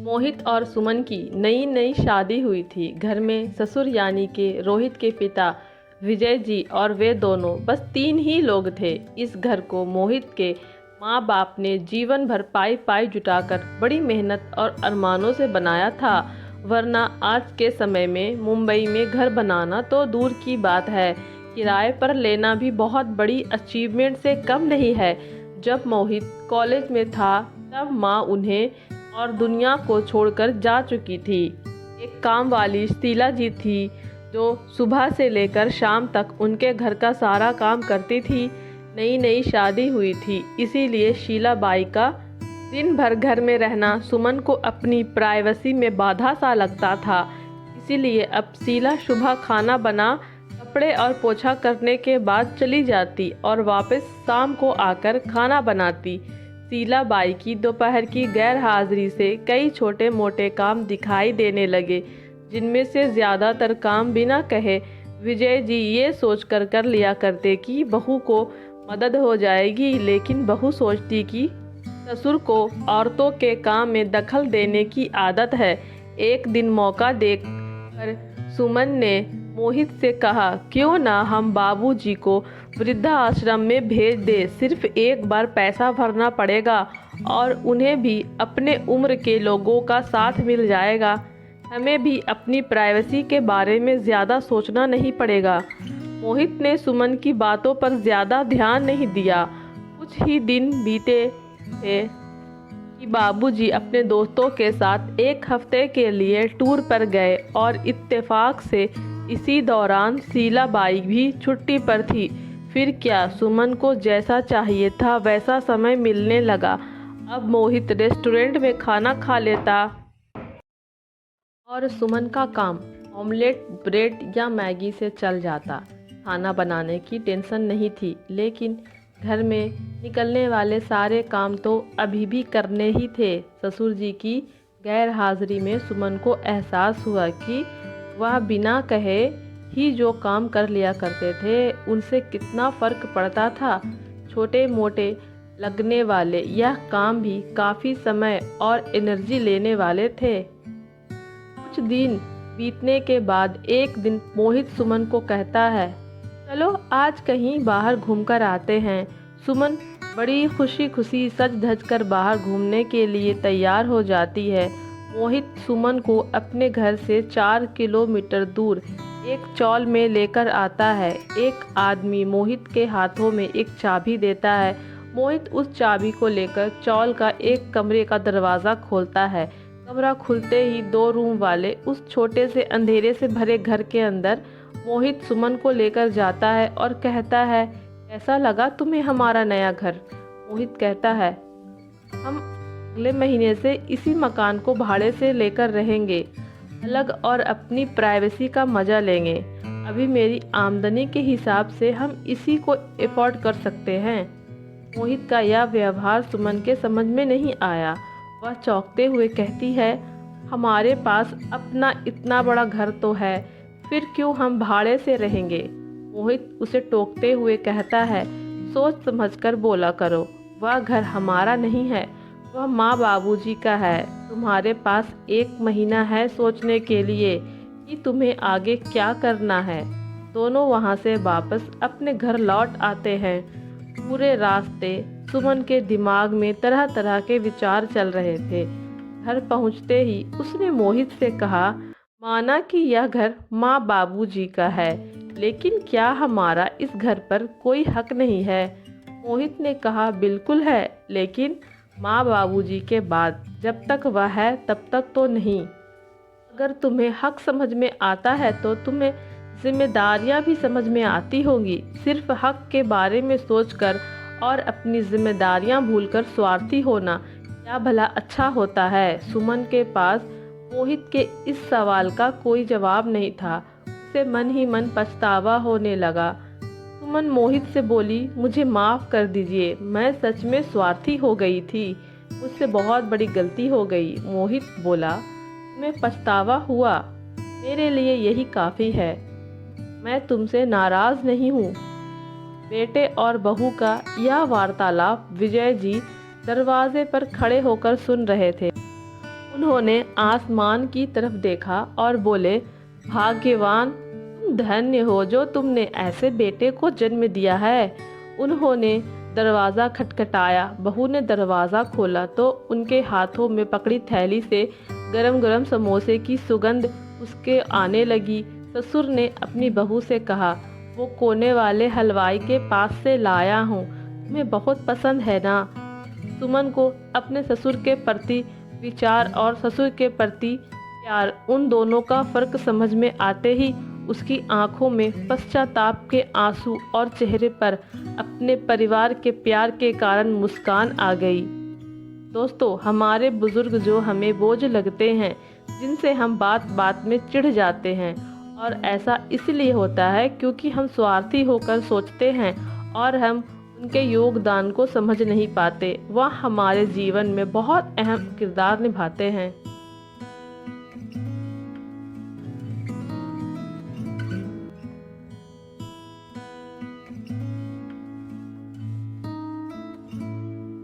मोहित और सुमन की नई नई शादी हुई थी। घर में ससुर यानी के रोहित के पिता विजय जी और वे दोनों बस तीन ही लोग थे। इस घर को मोहित के माँ बाप ने जीवन भर पाई पाई जुटाकर बड़ी मेहनत और अरमानों से बनाया था। वरना आज के समय में मुंबई में घर बनाना तो दूर की बात है, किराए पर लेना भी बहुत बड़ी अचीवमेंट से कम नहीं है। जब मोहित कॉलेज में था तब माँ उन्हें और दुनिया को छोड़कर जा चुकी थी। एक काम वाली शीला जी थी जो सुबह से लेकर शाम तक उनके घर का सारा काम करती थी। नई नई शादी हुई थी, इसीलिए शीला बाई का दिन भर घर में रहना सुमन को अपनी प्राइवेसी में बाधा सा लगता था। इसीलिए अब शीला सुबह खाना बना कपड़े और पोछा करने के बाद चली जाती और वापस शाम को आकर खाना बनाती। शीला बाई की दोपहर की गैर हाजिरी से कई छोटे मोटे काम दिखाई देने लगे, जिनमें से ज़्यादातर काम बिना कहे विजय जी ये सोचकर कर लिया करते कि बहू को मदद हो जाएगी, लेकिन बहू सोचती कि ससुर को औरतों के काम में दखल देने की आदत है। एक दिन मौका देखकर सुमन ने मोहित से कहा, क्यों ना हम बाबूजी को वृद्धाश्रम में भेज दे। सिर्फ एक बार पैसा भरना पड़ेगा और उन्हें भी अपने उम्र के लोगों का साथ मिल जाएगा। हमें भी अपनी प्राइवेसी के बारे में ज़्यादा सोचना नहीं पड़ेगा। मोहित ने सुमन की बातों पर ज़्यादा ध्यान नहीं दिया। कुछ ही दिन बीते थे कि बाबूजी अपने दोस्तों के साथ एक हफ्ते के लिए टूर पर गए और इत्तेफाक से इसी दौरान शीला बाई भी छुट्टी पर थी। फिर क्या, सुमन को जैसा चाहिए था वैसा समय मिलने लगा। अब मोहित रेस्टोरेंट में खाना खा लेता और सुमन का काम ऑमलेट, ब्रेड या मैगी से चल जाता। खाना बनाने की टेंशन नहीं थी, लेकिन घर में निकलने वाले सारे काम तो अभी भी करने ही थे। ससुर जी की गैर हाजिरी में सुमन को एहसास हुआ कि वह बिना कहे ही जो काम कर लिया करते थे उनसे कितना फ़र्क पड़ता था। छोटे मोटे लगने वाले यह काम भी काफ़ी समय और एनर्जी लेने वाले थे। कुछ दिन बीतने के बाद एक दिन मोहित सुमन को कहता है, चलो आज कहीं बाहर घूमकर आते हैं। सुमन बड़ी खुशी खुशी सज धज कर बाहर घूमने के लिए तैयार हो जाती है। मोहित सुमन को अपने घर से 4 किलोमीटर दूर एक चौल में लेकर आता है। एक आदमी मोहित के हाथों में एक चाबी देता है। मोहित उस चाबी को लेकर चौल का एक कमरे का दरवाज़ा खोलता है। कमरा खुलते ही 2 रूम वाले उस छोटे से अंधेरे से भरे घर के अंदर मोहित सुमन को लेकर जाता है और कहता है, कैसा लगा तुम्हें हमारा नया घर? मोहित कहता है, हम अगले महीने से इसी मकान को भाड़े से लेकर रहेंगे, अलग और अपनी प्राइवेसी का मज़ा लेंगे। अभी मेरी आमदनी के हिसाब से हम इसी को अफोर्ड कर सकते हैं। मोहित का यह व्यवहार सुमन के समझ में नहीं आया। वह चौंकते हुए कहती है, हमारे पास अपना इतना बड़ा घर तो है, फिर क्यों हम भाड़े से रहेंगे? मोहित उसे टोकते हुए कहता है, सोच समझकर बोला करो, वह घर हमारा नहीं है, वह माँ बाबूजी का है। तुम्हारे पास 1 महीना है सोचने के लिए कि तुम्हें आगे क्या करना है। दोनों वहाँ से वापस अपने घर लौट आते हैं। पूरे रास्ते सुमन के दिमाग में तरह तरह के विचार चल रहे थे। घर पहुँचते ही उसने मोहित से कहा, माना कि यह घर माँ बाबूजी का है, लेकिन क्या हमारा इस घर पर कोई हक नहीं है? मोहित ने कहा, बिल्कुल है, लेकिन माँ बाबूजी के बाद जब तक वह है तब तक तो नहीं। अगर तुम्हें हक समझ में आता है तो तुम्हें जिम्मेदारियाँ भी समझ में आती होंगी। सिर्फ हक के बारे में सोचकर और अपनी जिम्मेदारियाँ भूलकर स्वार्थी होना क्या भला अच्छा होता है? सुमन के पास मोहित के इस सवाल का कोई जवाब नहीं था। उसे मन ही मन पछतावा होने लगा। सुमन मोहित से बोली, मुझे माफ़ कर दीजिए, मैं सच में स्वार्थी हो गई थी, मुझसे बहुत बड़ी गलती हो गई। मोहित बोला, तुम्हें पछतावा हुआ, मेरे लिए यही काफ़ी है, मैं तुमसे नाराज़ नहीं हूँ। बेटे और बहू का यह वार्तालाप विजय जी दरवाजे पर खड़े होकर सुन रहे थे। उन्होंने आसमान की तरफ देखा और बोले, भाग्यवान, तुम धन्य हो जो तुमने ऐसे बेटे को जन्म दिया है। उन्होंने दरवाज़ा खटखटाया। बहू ने दरवाज़ा खोला तो उनके हाथों में पकड़ी थैली से गरम गरम समोसे की सुगंध उसके आने लगी। ससुर ने अपनी बहू से कहा, वो कोने वाले हलवाई के पास से लाया हूँ, तुम्हें बहुत पसंद है ना। सुमन को अपने ससुर के प्रति विचार और ससुर के प्रति प्यार, उन दोनों का फर्क समझ में आते ही उसकी आंखों में पश्चाताप के आंसू और चेहरे पर अपने परिवार के प्यार के कारण मुस्कान आ गई। दोस्तों, हमारे बुजुर्ग जो हमें बोझ लगते हैं, जिनसे हम बात बात में चिढ़ जाते हैं, और ऐसा इसलिए होता है क्योंकि हम स्वार्थी होकर सोचते हैं और हम उनके योगदान को समझ नहीं पाते। वह हमारे जीवन में बहुत अहम किरदार निभाते हैं।